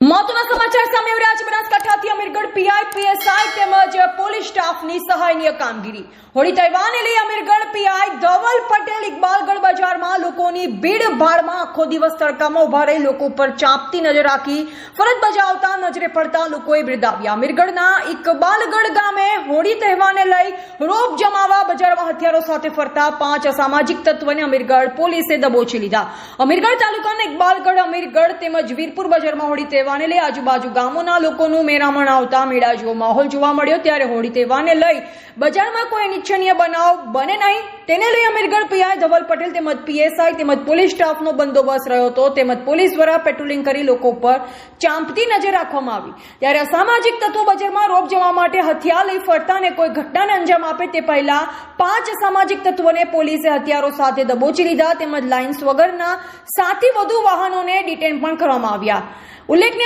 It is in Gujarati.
મહત્વના સમાચાર સામે આવ્યા છે। બનાસકાંઠાથી અમીરગઢ પીઆઈ પીએસઆઈ તેમજ પોલીસ સ્ટાફની સહાયનીય કામગીરી। હોળી તહેવારને લઈ અમીરગઢ પીઆઈ ધવલ પટેલ ઇકબાલગઢ બજારમાં લોકોની ભીડભાડમાં આખો દિવસ તડકામાં ઉભા રહી લોકો પર ચાંપતી નજર રાખી ફરજ બજાવતા નજરે પડતા લોકોએ બિરદાવ્યા। અમીરગઢના ઇકબાલગઢ ગામે હોળી તહેવારને લઈ રોપ જમાવવા બજારમાં હથિયારો સાથે ફરતા 5 અસામાજિક તત્વોને અમીરગઢ પોલીસે દબોચી લીધા। અમીરગઢ તાલુકાના ઇકબાલગઢ અમીરગઢ તેમજ વીરપુર બજારમાં હોળી તહેવારને લઈ આજુબાજુ ગામોના લોકોનું મેરામણ આવતા મેળા જેવો માહોલ જોવા મળ્યો। ત્યારે હોળી તહેવારને લઈ બજારમાં કોઈ અનિચ્છનીય બનાવ બને નહીં તેને લઈ અમીરગઢ પીઆઈ ધવલ પટેલ તેમજ પીએસઆઈ તેમજ પોલીસ સ્ટાફનો બંદોબસ્ત રહ્યો હતો તેમજ પોલીસ દ્વારા પેટ્રોલિંગ કરી લોકો પર ચાંપતી નજર રાખવામાં આવી। ત્યારે અસામાજિક તત્વો બજારમાં રોપ જમા માટે હથિયાર લઈ ફરતા અને કોઈ ઘટનાને અંજામ આપે તે પહેલા 5 અસામાજિક તત્વોને પોલીસે હથિયારો સાથે દબોચી લીધા તેમજ લાઇન્સ વગરના 7થી વધુ વાહનોને ડિટેન પણ કરવામાં આવ્યા। ઉલ્લેખનીય